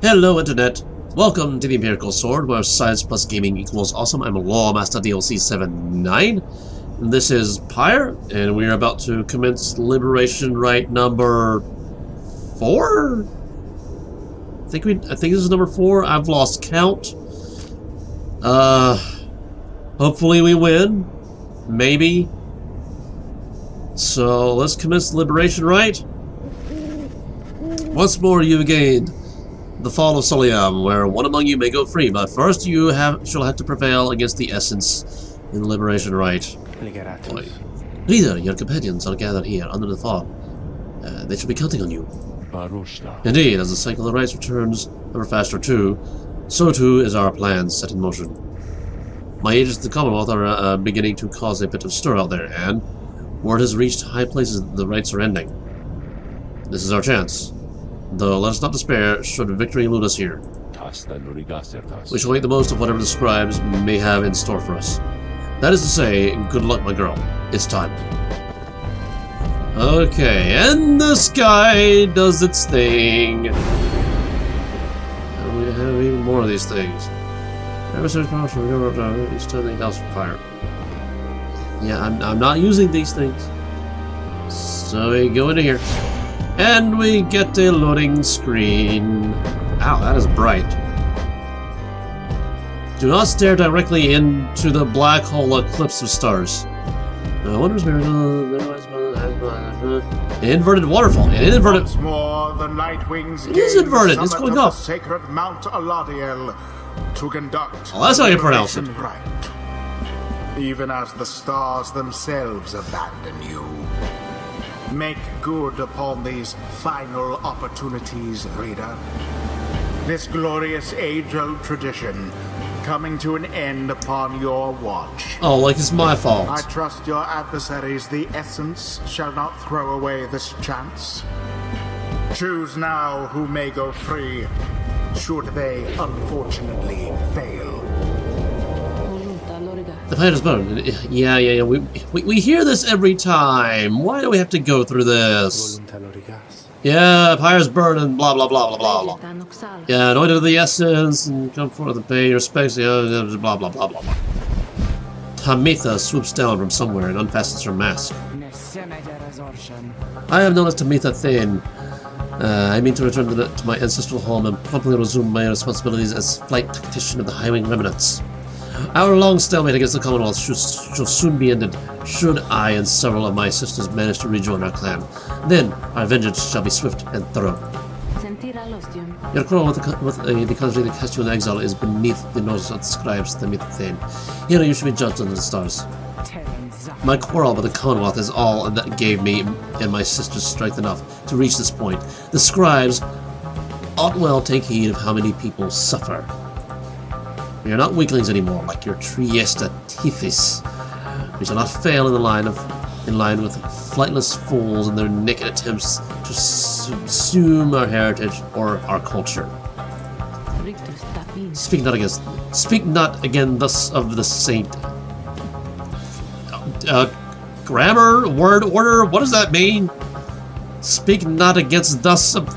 Hello Internet! Welcome to the Empirical Sword, where science plus gaming equals awesome. I'm Lawmaster DLC 79. And this is Pyre, and we are about to commence Liberation Rite number 4? I think this is number 4. I've lost count. Hopefully we win. Maybe. So let's commence Liberation Rite. Once more you've gained the fall of Soliam, where one among you may go free, but first you shall have to prevail against the essence in the Liberation Rite. Leader, your companions are gathered here under the fall. They shall be counting on you. Indeed, as the cycle of rites returns ever faster too, so too is our plan set in motion. My agents at the Commonwealth are beginning to cause a bit of stir out there, and word has reached high places that the rites are ending. This is our chance. Though let us not despair should victory elude us here. We shall make the most of whatever the scribes may have in store for us. That is to say, good luck, my girl. It's time. Okay, and the sky does its thing. And we have even more of these things. Ever since each time they house for fire. Yeah, I'm not using these things. So we go into here. And we get a loading screen. Ow, that is bright. Do not stare directly into the black hole eclipse of stars. I wonder if an inverted waterfall. An inverted. Once more, the Nightwings it is inverted. It's going up. Sacred Mount Aladiel to conduct. Oh, that's how you pronounce it. Rite. Even as the stars themselves abandon you. Make good upon these final opportunities, reader. This glorious age-old tradition coming to an end upon your watch. Oh, like it's my fault. I trust your adversaries, the Essence, shall not throw away this chance. Choose now who may go free, should they unfortunately fail. The fight is burned. Yeah. We hear this every time. Why do we have to go through this? Yeah, Pyre's burned and blah blah blah blah blah blah. Yeah, anointed of the essence and come forth and pay your respects. Blah blah blah blah blah. Tamitha swoops down from somewhere and unfastens her mask. I have known as Tamitha Thane. I mean to return to my ancestral home and promptly resume my responsibilities as flight tactician of the Highwing Remnants. Our long stalemate against the Commonwealth shall soon be ended, should I and several of my sisters manage to rejoin our clan. Then, our vengeance shall be swift and thorough. Your quarrel with the country that cast you in exile is beneath the notice of the scribes, the Thane. Here you should be judged under the stars. My quarrel with the Commonwealth is all that gave me and my sisters strength enough to reach this point. The scribes ought well take heed of how many people suffer. We are not weaklings anymore, like your Triesta Tethys. We shall not fail in line with flightless fools in their naked attempts to subsume our heritage or our culture. Speak not again thus of the saint. Grammar, word, order. What does that mean? Speak not against thus of.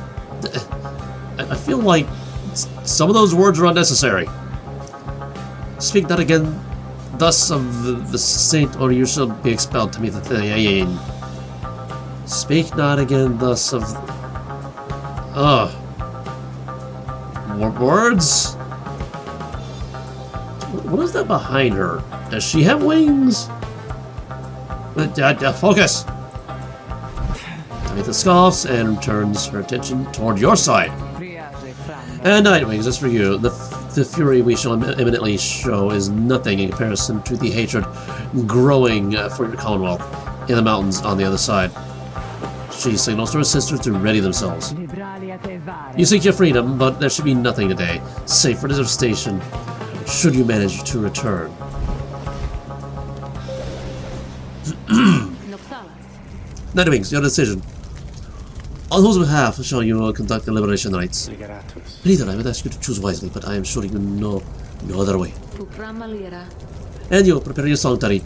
I feel like some of those words are unnecessary. Speak not again thus of the saint, or you shall be expelled to me. Speak not again thus of. Words? What is that behind her? Does she have wings? Focus! Tamitha scoffs and turns her attention toward your side. And Nightwings, as for you, the fury we shall imminently show is nothing in comparison to the hatred growing for your Commonwealth in the mountains on the other side. She signals to her sisters to ready themselves. You seek your freedom, but there should be nothing today, save for devastation, should you manage to return. Nightwings, your decision. On whose behalf shall you conduct the Liberation Rites? Leader, I would ask you to choose wisely, but I am sure you know no other way. And you, prepare your song, Tariq.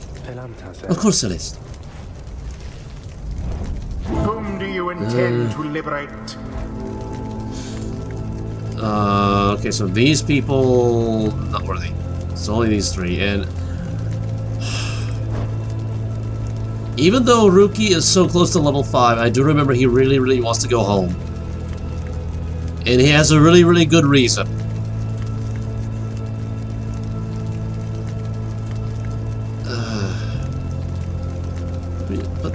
Of course, Celeste. Whom do you intend to liberate? Okay, so these people not worthy. It's only these three, and even though Rukey is so close to level 5, I do remember he really, really wants to go home. And he has a really, really good reason. But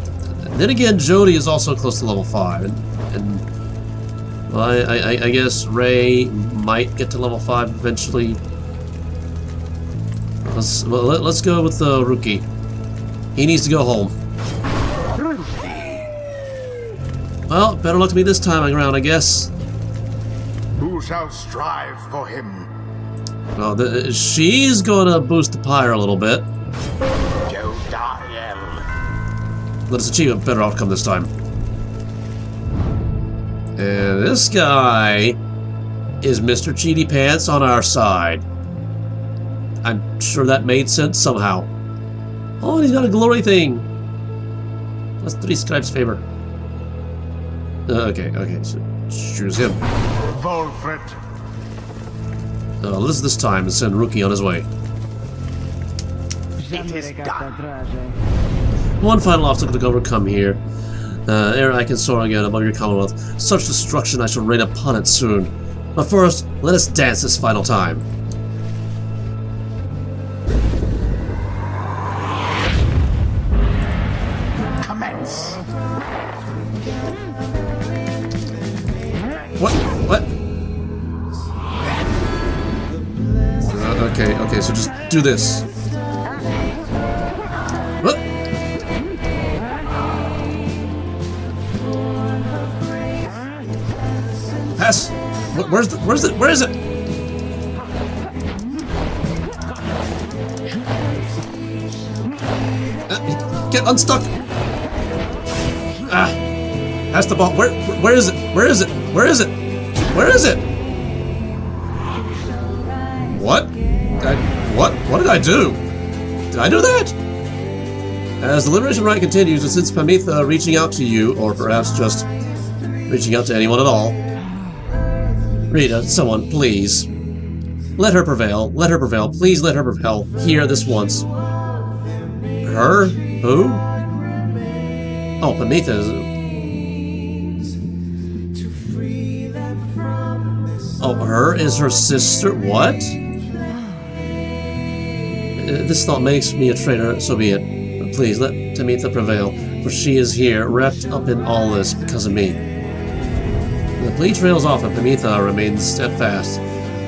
then again, Jody is also close to level 5. And well, I guess Ray might get to level 5 eventually. Let's go with Rukey. He needs to go home. Well, better luck to me this time around, I guess. Who shall strive for him? Well, she's gonna boost the Pyre a little bit. Let us achieve a better outcome this time. And this guy is Mister Cheaty Pants on our side. I'm sure that made sense somehow. Oh, and he's got a glory thing. That's 3 scribes favor. Okay, so choose him. Volfred. This time and send Rukey on his way. It is done. One final obstacle to overcome here. Ere I can soar again above your commonwealth. Such destruction I shall rain upon it soon. But first, let us dance this final time. Commence. What? Okay, so just do this. What? Pass. Where is it? Get unstuck. Pass the ball. Where is it? Where is it? What? What did I do? Did I do that? As the Liberation Rite continues, and since Pamitha reaching out to you, or perhaps just reaching out to anyone at all, Rita, someone, please. Let her prevail. Please let her prevail. Here, this once. Her? Who? Oh, Pamitha is... Oh, her is her sister? What? This thought makes me a traitor, so be it. But please, let Pamitha prevail, for she is here, wrapped up in all this because of me. The plea trails off and Pamitha remains steadfast,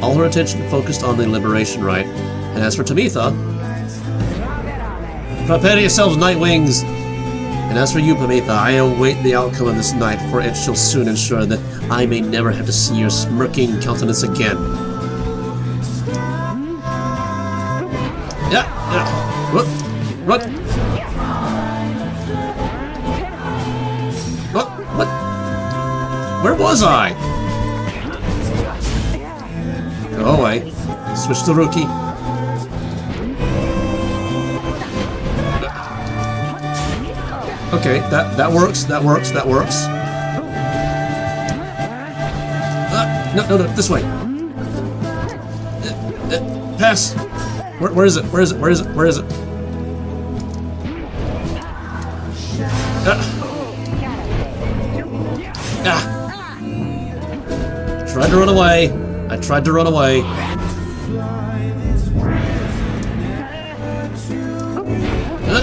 all her attention focused on the Liberation Rite. And as for Pamitha, prepare yourselves, Night Wings! And as for you, Pamitha, I await the outcome of this night, for it shall soon ensure that I may never have to see your smirking countenance again. Yeah. What? Where was I? Go away. Switch to Rukey. Okay, that works. No, this way. Pass. Where is it? Tried to run away. I tried to run away. No.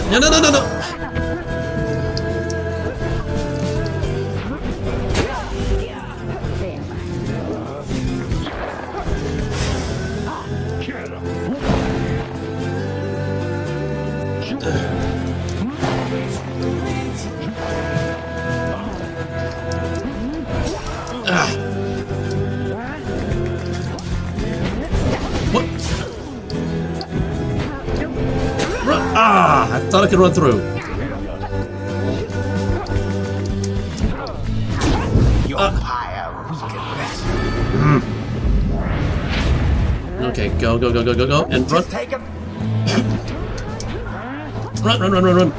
What? I thought I could run through. Your Pyre weakens. Okay, go, and run. Just take him. Run.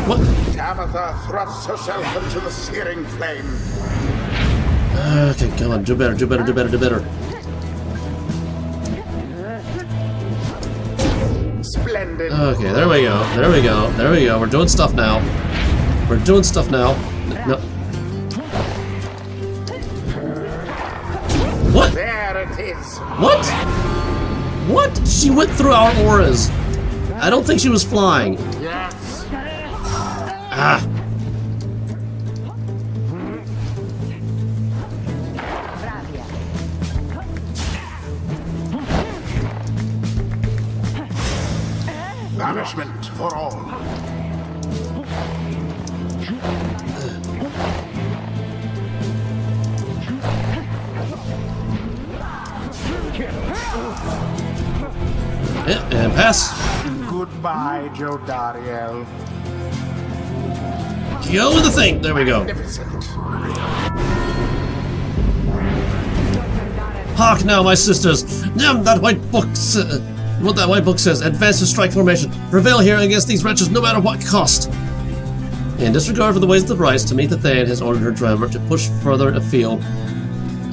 What? Amatha thrusts herself into the searing flame. Okay, come on, do better, do better, do better, do better. Splendid. Okay, there we go, there we go, there we go. We're doing stuff now. We're doing stuff now. No. What? There it is. What? What? She went through our auras. I don't think she was flying. Yes. Ah. Banishment for all. Yeah, and pass. Goodbye, Jodariel. Go with the thing. There we go. Magnificent. Hark now, my sisters. Damn that white book. What that white book says. Advance to strike formation. Prevail here against these wretches, no matter what cost. In disregard for the ways of the Rites, Tamitha Thane has ordered her drummer to push further afield,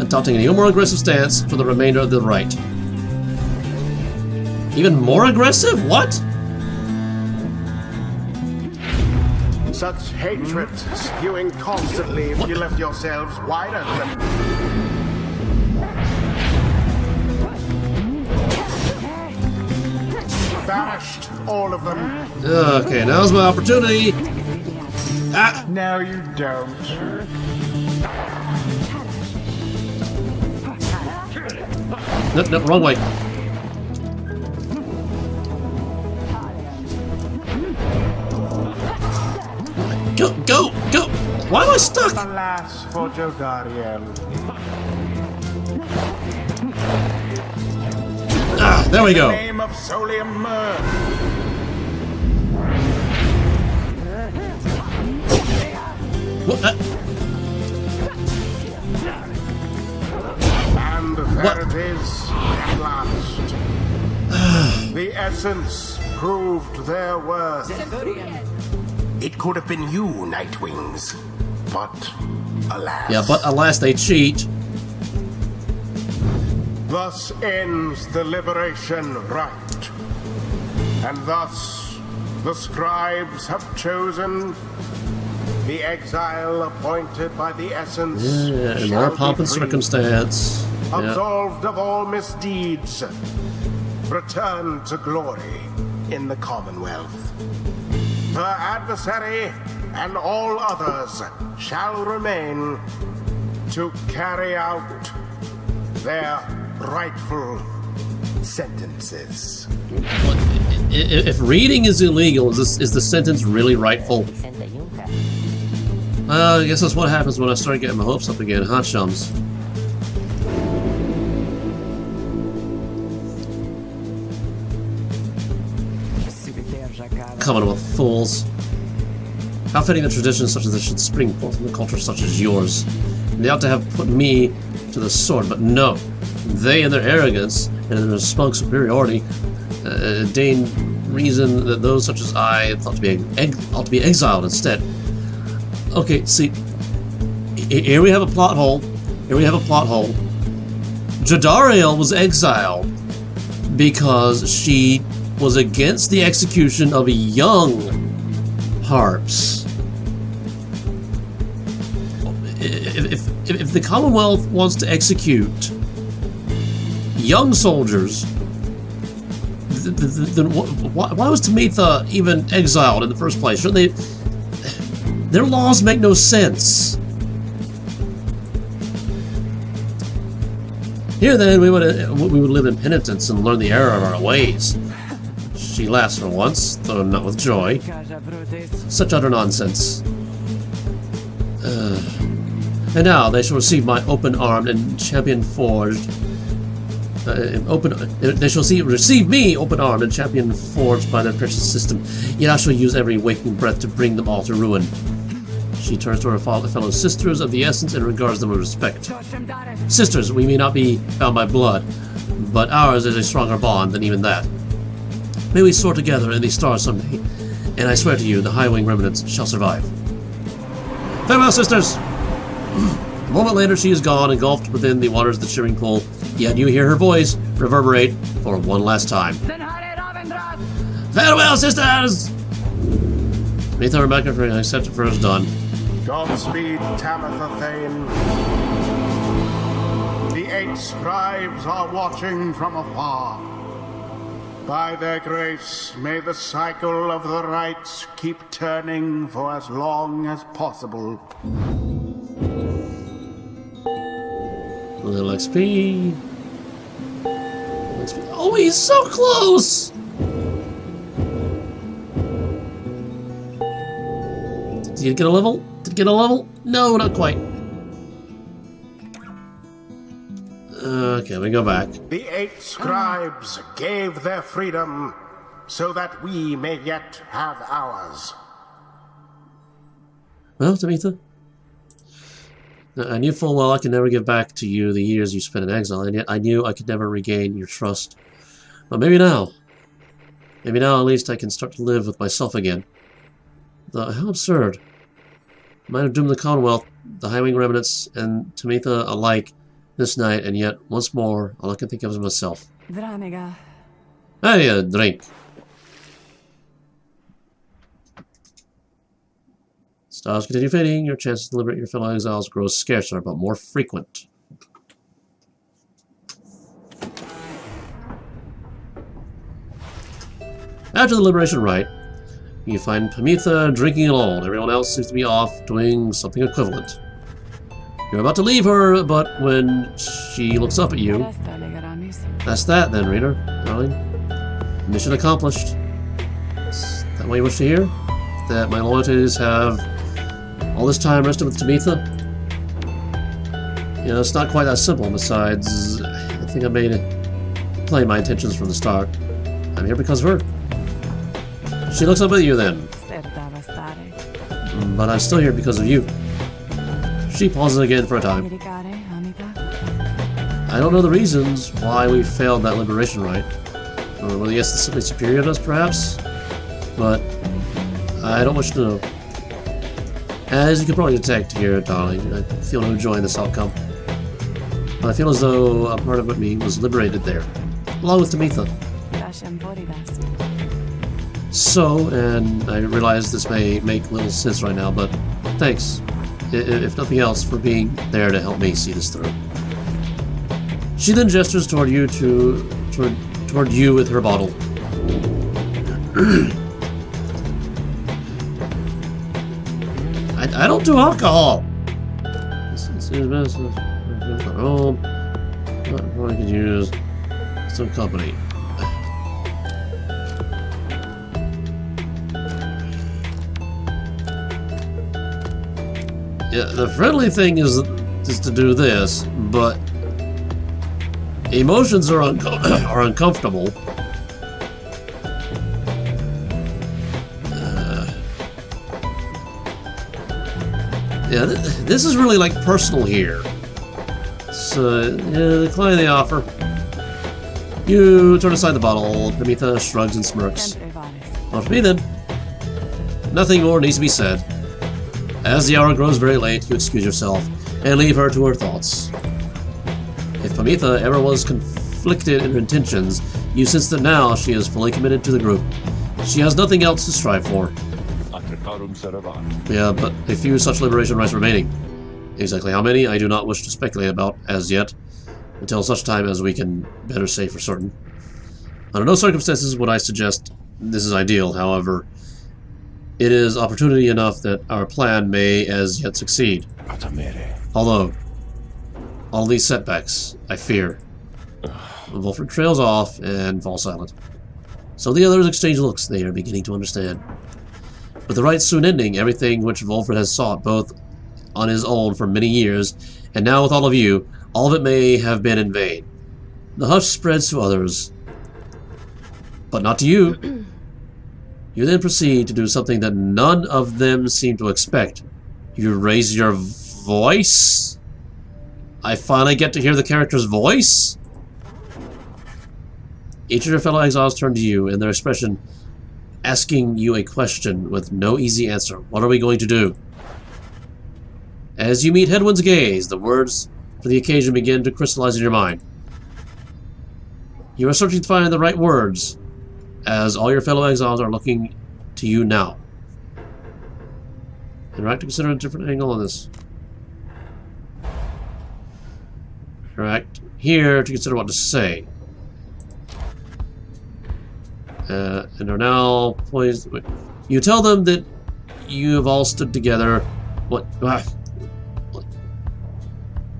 adopting an even more aggressive stance for the remainder of the rite. Even more aggressive? What? Such hatred spewing constantly if you left yourselves wide open. Banished, all of them. Okay, now's my opportunity. Ah! No, you don't. No, wrong way. Go, go, go! Why am I stuck? Alas for Jodariel. Ah, there we go. Name of Solium Myrrh. What? And there it is, at last. The essence proved their worth. It could have been you, Nightwings, but alas. Yeah, but alas, they cheat. Thus ends the Liberation Rite. And thus the scribes have chosen the exile appointed by the essence. Yeah, in shall more be pomp and free, circumstance. Yeah. absolved of all misdeeds, return to glory in the Commonwealth. Her adversary and all others shall remain to carry out their rightful sentences. If reading is illegal, is the sentence really rightful? Well, I guess that's what happens when I start getting my hopes up again, huh, chums? Commonwealth fools. How fitting that traditions such as this should spring forth from a culture such as yours. They ought to have put me to the sword, but no. They, in their arrogance and in their smug superiority, deign reason that those such as I ought to be exiled instead. Okay, see, here we have a plot hole. Here we have a plot hole. Jodariel was exiled because she was against the execution of young harps. If the Commonwealth wants to execute young soldiers, then why was Tamitha even exiled in the first place? Shouldn't they? Their laws make no sense. Here, then, we would live in penitence and learn the error of our ways. She laughs for once, though not with joy. Such utter nonsense. And now they shall receive my open-armed and champion-forged. They shall receive me open-armed and champion-forged by their precious system. Yet I shall use every waking breath to bring them all to ruin. She turns to her fellow sisters of the essence and regards them with respect. Sisters, we may not be bound by blood, but ours is a stronger bond than even that. May we soar together in the stars someday, And I swear to you, the High Wing remnants shall survive. Farewell, sisters! A moment later, she is gone, engulfed within the waters of the Shearing Pool, yet you hear her voice reverberate for one last time. Farewell, sisters! Metha Rebecca for accepted first done. Godspeed, Tamitha Thane. The 8 scribes are watching from afar. By their grace, may the cycle of the rites keep turning for as long as possible. A little XP. Oh, he's so close! Did he get a level? Did he get a level? No, not quite. Okay, we go back. The 8 scribes gave their freedom so that we may yet have ours. Well, Tamitha, I knew full well I could never give back to you the years you spent in exile, and yet I knew I could never regain your trust. But maybe now at least I can start to live with myself again. Though, how absurd. I might have doomed the Commonwealth, the High Wing remnants, and Tamitha alike this night, and yet, once more, all I can think of is myself. Hey, drink. Stars continue fading, your chances to liberate your fellow exiles grows scarcer, but more frequent. After the Liberation Rite, you find Tamitha drinking alone. Everyone else seems to be off doing something equivalent. You're about to leave her, but when she looks up at you... That's that then, reader, darling. Mission accomplished. Is that what you wish to hear? That my loyalties have all this time rested with Tamitha? You know, it's not quite that simple. Besides, I think I made it plain my intentions from the start. I'm here because of her. She looks up at you then. But I'm still here because of you. She pauses again for a time. I don't know the reasons why we failed that Liberation Rite. Or whether yes, simply superior to us, perhaps? But I don't wish to know. As you can probably detect here, darling, I feel no joy in this outcome. But I feel as though a part of me was liberated there, along with Tamitha. So, and I realize this may make little sense right now, but thanks, if nothing else, for being there to help me see this through. She then gestures toward you toward you with her bottle. I don't do alcohol. This is best for home. I could use some company. Yeah, the friendly thing is to do this, but emotions are uncomfortable. Yeah, this is really like personal here. So, yeah, decline the offer. You turn aside the bottle. Tamitha shrugs and smirks. Well, for me then, nothing more needs to be said. As the hour grows very late, you excuse yourself and leave her to her thoughts. If Tamitha ever was conflicted in her intentions, you sense that now she is fully committed to the group. She has nothing else to strive for. Yeah, but a few such liberation rites remaining. Exactly how many, I do not wish to speculate about as yet, until such time as we can better say for certain. Under no circumstances would I suggest this is ideal, however, it is opportunity enough that our plan may as yet succeed. Although, all these setbacks, I fear. Volfred trails off and falls silent. So the others exchange looks. They are beginning to understand. With the rites soon ending, everything which Volfred has sought both on his own for many years, and now with all of you, all of it may have been in vain. The hush spreads to others, but not to you. You then proceed to do something that none of them seem to expect. You raise your voice? I finally get to hear the character's voice? Each of your fellow exiles turn to you, and their expression asking you a question with no easy answer. What are we going to do? As you meet Headwind's gaze, the words for the occasion begin to crystallize in your mind. You are searching to find the right words, as all your fellow exiles are looking to you now. Interact to consider a different angle on this. Interact here to consider what to say. And are now poised. Wait. You tell them that you have all stood together. What?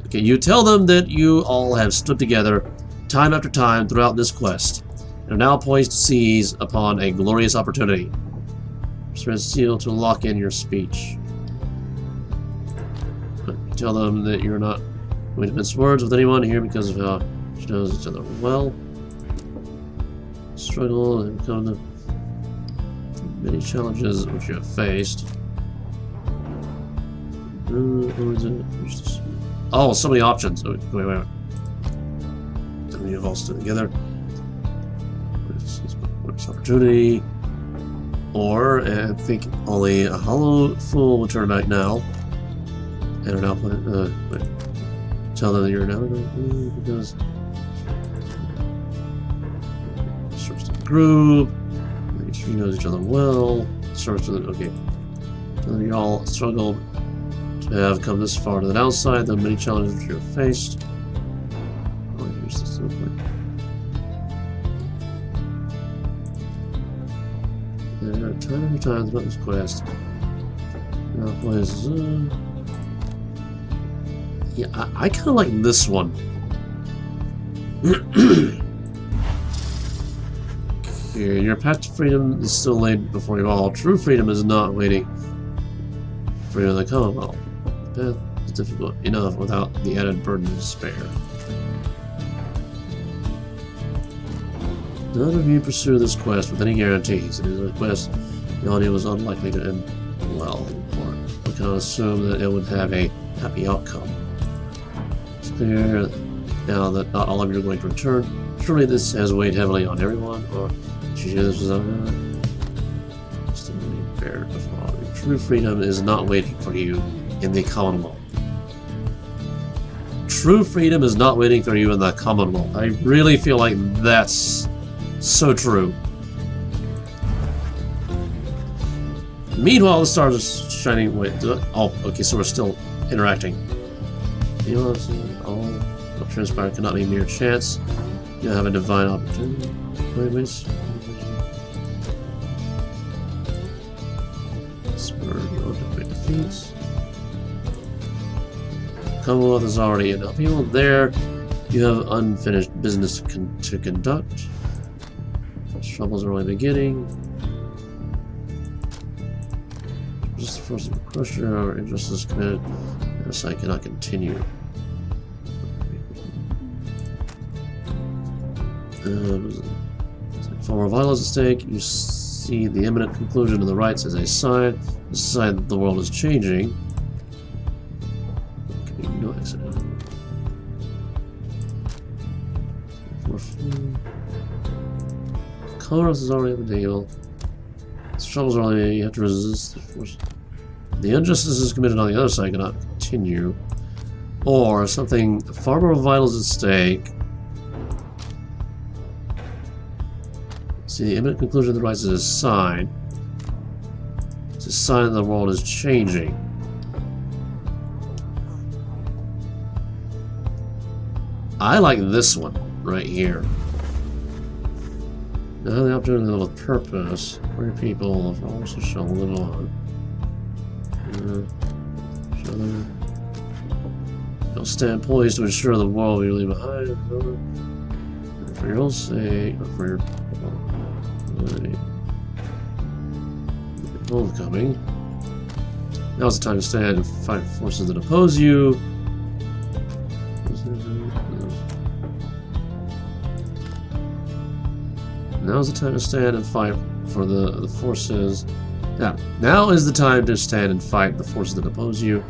Okay, you tell them that you all have stood together time after time throughout this quest, and are now poised to seize upon a glorious opportunity. Press seal to lock in your speech. You tell them that you're not going to mince words with anyone here because of how she knows each other well. Struggle and become the many challenges which you have faced. Oh, so many options. Oh, wait. And you've all stood together. What's opportunity? Or, and think only a hollow fool will turn back now. And are now playing. Tell them that you're now because. Group. Make sure you know each other well. Okay. So you all struggled to have come this far to the downside. The many challenges which you have faced. Oh, here's this real quick. There are time after time throughout this quest. Now plays. Yeah, I kind of like this one. Your path to freedom is still laid before you all. True freedom is not waiting for you in the Commonwealth. The path is difficult enough without the added burden of despair. None of you pursue this quest with any guarantees. It is a quest the audio was unlikely to end well, or we cannot assume that it would have a happy outcome. It's clear now that not all of you are going to return. Surely this has weighed heavily on everyone, or this was just a fair before. True freedom is not waiting for you in the Commonwealth. True freedom is not waiting for you in the Commonwealth. I really feel like that's so true. Meanwhile, the stars are shining. Wait, oh, okay, so we're still interacting. You know, what transpired cannot be mere chance. You have a divine opportunity. Wait. Commonwealth is already in upheaval. There, you have unfinished business to conduct. Troubles are only beginning. Just the force of a crusher, our injustice committed. Our site cannot continue. For violence at stake, you see the imminent conclusion of the rites as a sign. This sign that the world is changing. No accident. Commerce is already on the table. This troubles are only you have to resist the force. The injustices committed on the other side cannot continue. Or something far more vital is at stake. See, the imminent conclusion of the rites is a sign. It's a sign that the world is changing. I like this one right here. Now the opportunity to live with purpose, where people also shall live on. You'll stand poised to ensure the world you leave behind. For your own sake, or for your homecoming. Now's the time to stand and fight forces that oppose you. Now's the time to stand and fight for the forces. Yeah, now is the time to stand and fight the forces that oppose you.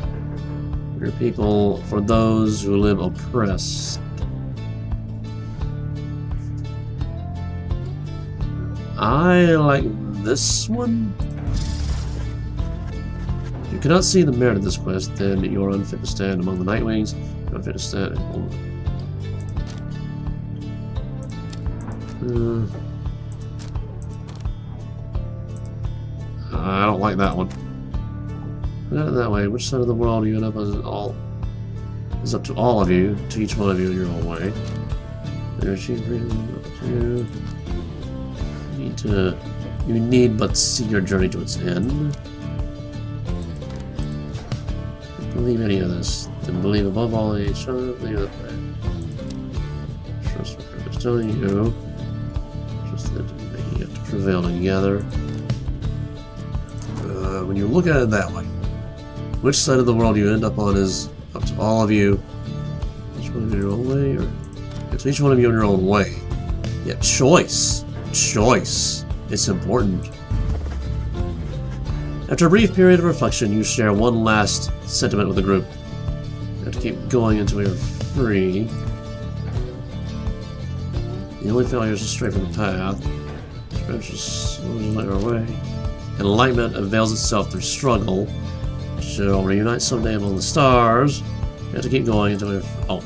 For your people, for those who live oppressed. I like this one? If you cannot see the merit of this quest, then you are unfit to stand among the Nightwings. You're unfit to stand. I don't like that one. Not that way. Which side of the world are you end up as all? It's up to all of you, to each one of you in your own way. You need but see your journey to its end. Don't believe any of this. Then believe above all in each other. Believe that way. Trust what purpose telling you. Trust that you have to prevail together. When you look at it that way, which side of the world you end up on is up to all of you. Each one of you in your own way, or it's each one of you in your own way. Yeah, choice. Choice. It's important. After a brief period of reflection, you share one last sentiment with the group. You have to keep going until you're free. The only failures to stray from the path. Just let your way. Enlightenment avails itself through struggle. She'll reunite someday among the stars. You have to keep going until you're... Oh.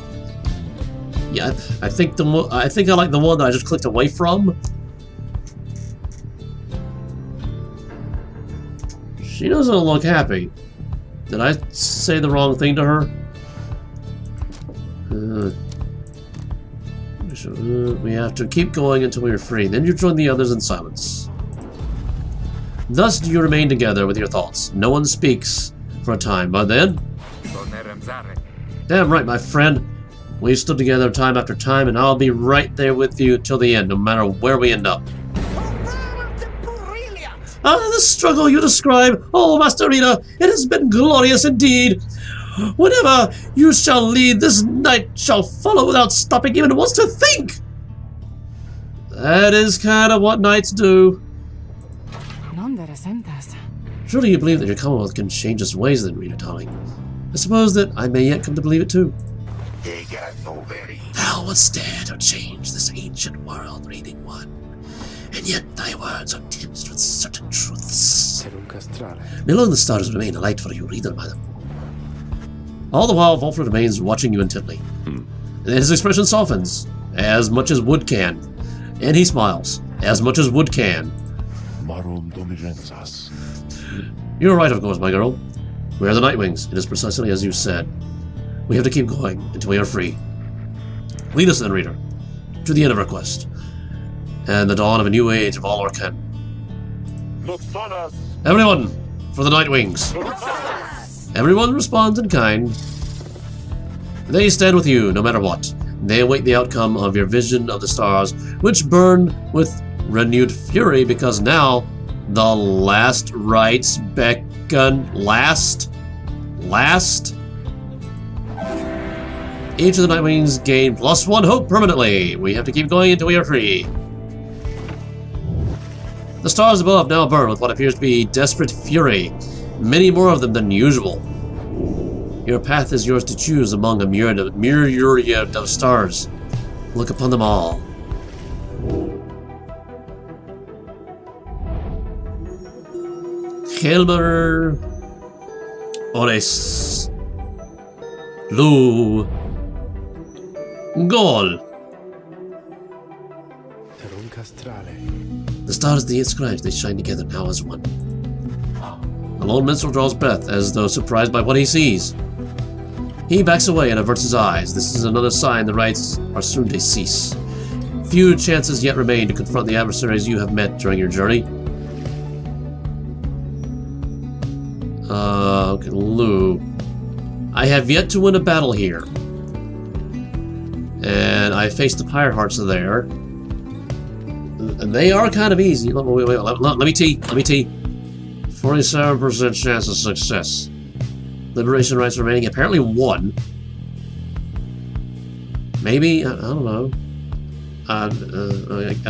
Yeah, I think I like the one that I just clicked away from. She doesn't look happy. Did I say the wrong thing to her? We have to keep going until we are free. Then you join the others in silence. Thus do you remain together with your thoughts. No one speaks for a time, but then... Damn right, my friend. We've stood together time after time, and I'll be right there with you till the end, no matter where we end up. The struggle you describe, oh, Master Rita, it has been glorious indeed. Whatever you shall lead, this knight shall follow without stopping even once to think. That is kind of what knights do. Surely you believe that your Commonwealth can change its ways then, Rita, darling. I suppose that I may yet come to believe it too. Thou wouldst dare to change this ancient world, reading one, and yet thy words are tinged with certain truths. Below the stars remain a light for you, reader, madam. All the while, Volfred remains watching you intently. His expression softens, as much as wood can, and he smiles, as much as wood can. You're right, of course, my girl. We are the Nightwings. It is precisely as you said. We have to keep going until we are free. Lead us then, reader, to the end of our quest, and the dawn of a new age of all arcane. Everyone, for the Nightwings. Everyone responds in kind. They stand with you, no matter what. They await the outcome of your vision of the stars, which burn with renewed fury, because now the last rites beckon. Last? Each of the Nightwings gain +1 hope permanently. We have to keep going until we are free. The stars above now burn with what appears to be desperate fury. Many more of them than usual. Your path is yours to choose among a myriad of stars. Look upon them all. Helmer, Oris, Lu, Gol. The stars, the inscribed, they shine together now as one. The lone minstrel draws breath as though surprised by what he sees. He backs away and averts his eyes. This is another sign the rites are soon to cease. Few chances yet remain to confront the adversaries you have met during your journey. Okay, Lou. I have yet to win a battle here. And I faced the Pyre hearts there. And they are kind of easy. Let me tee. 47% chance of success. Liberation Rites remaining. Apparently 1. Maybe, I don't know.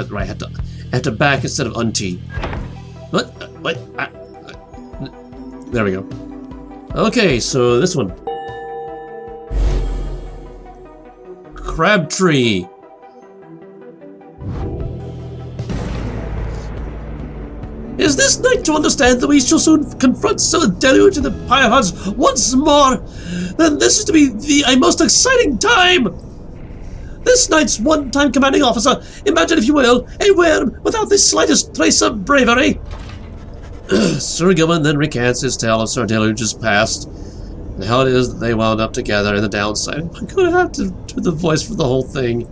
Right, I have to back instead of untee. What? There we go. Okay, so this one. Crabtree. Is this knight to understand that we shall soon confront Sir Deluge and the Pyre Hearts once more? Then this is to be a most exciting time! This knight's one-time commanding officer, imagine if you will, a worm without the slightest trace of bravery. Sir Gilman then recants his tale of Sir Deluge's past, and how it is that they wound up together in the downside. I'm gonna have to do the voice for the whole thing.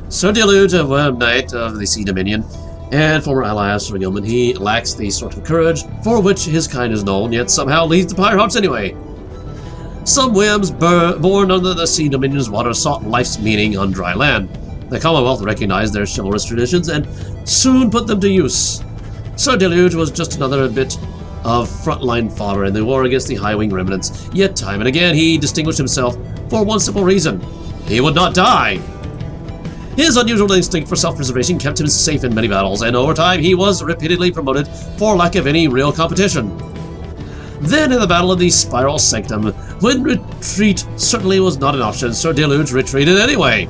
Sir Deluge, a worm knight of the Sea Dominion, and former ally of Sir Gilman, he lacks the sort of courage for which his kind is known, yet somehow leads the Pyre Hearts anyway. Some worms born under the Sea Dominion's water sought life's meaning on dry land. The Commonwealth recognized their chivalrous traditions and soon put them to use. Sir Deluge was just another bit of frontline fodder in the war against the High-Wing remnants, yet time and again he distinguished himself for one simple reason: he would not die. His unusual instinct for self-preservation kept him safe in many battles, and over time he was repeatedly promoted for lack of any real competition. Then in the Battle of the Spiral Sanctum, when retreat certainly was not an option, Sir Deluge retreated anyway.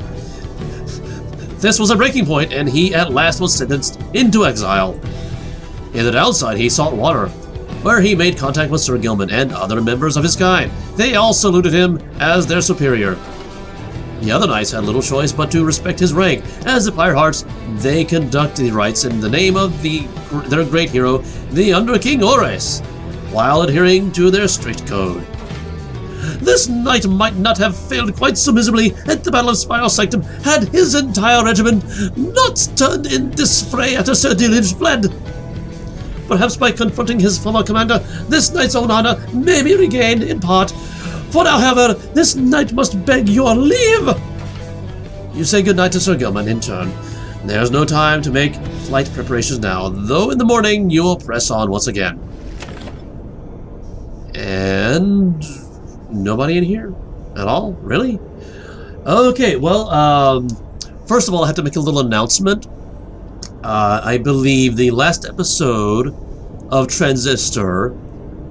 This was a breaking point, and he at last was sentenced into exile. In the downside, he sought water, where he made contact with Sir Gilman and other members of his kind. They all saluted him as their superior. The other knights had little choice but to respect his rank. As the Pyre Hearts, they conducted the rites in the name of their great hero, the Under King Ores, while adhering to their strict code. This knight might not have failed quite so miserably at the Battle of Spiral Sanctum had his entire regiment not turned in this fray after Sir Deluge fled. Perhaps by confronting his former commander, this knight's own honor may be regained in part. For now, however, this knight must beg your leave. You say goodnight to Sir Gilman in turn. There's no time to make flight preparations now, though in the morning you will press on once again. And nobody in here at all? Really? Okay, well, first of all, I have to make a little announcement. I believe the last episode of Transistor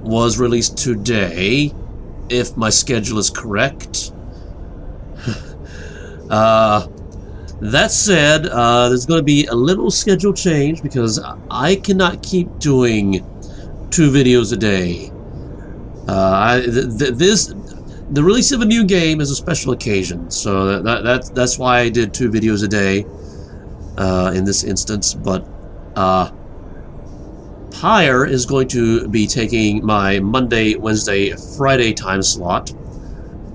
was released today, if my schedule is correct. That said, there's going to be a little schedule change because I cannot keep doing 2 videos a day. The release of a new game is a special occasion, so that's why I did 2 videos a day in this instance. But Pyre is going to be taking my Monday, Wednesday, Friday time slot.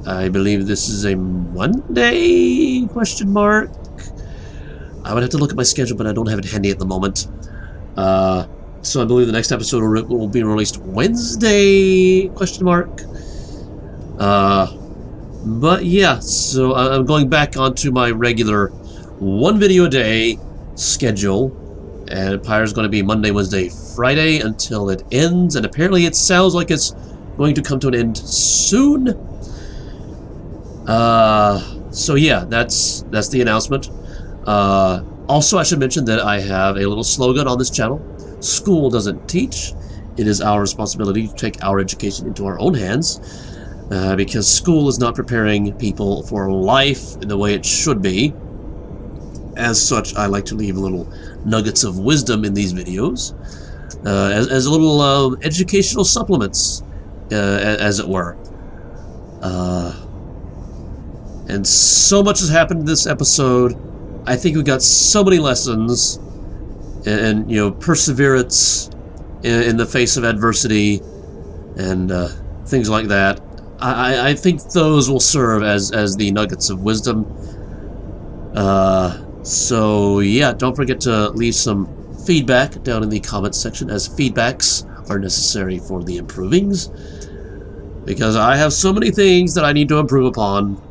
I believe this is a Monday? Question mark. I would have to look at my schedule, but I don't have it handy at the moment. So I believe the next episode will be released Wednesday? Question mark. But yeah, so I'm going back onto my regular 1 video a day schedule, and Pyre's going to be Monday, Wednesday, Friday until it ends, and apparently it sounds like it's going to come to an end soon. So yeah, that's the announcement. Also, I should mention that I have a little slogan on this channel. School doesn't teach. It is our responsibility to take our education into our own hands, because school is not preparing people for life in the way it should be. As such, I like to leave little nuggets of wisdom in these videos, as little educational supplements, as it were. And so much has happened in this episode. I think we got so many lessons, and you know, perseverance in the face of adversity, and things like that. I think those will serve as the nuggets of wisdom. So yeah, don't forget to leave some feedback down in the comments section, as feedbacks are necessary for the improvings, because I have so many things that I need to improve upon.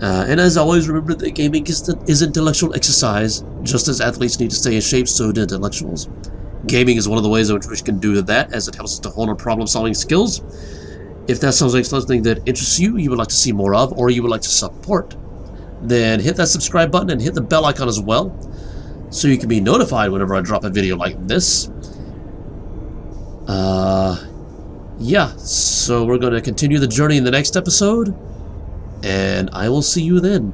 And as always, remember that gaming is intellectual exercise. Just as athletes need to stay in shape, so do intellectuals. Gaming is one of the ways in which we can do that, as it helps us to hone our problem-solving skills. If that sounds like something that interests you, you would like to see more of, or you would like to support, then hit that subscribe button and hit the bell icon as well, so you can be notified whenever I drop a video like this. Yeah, so we're going to continue the journey in the next episode, and I will see you then.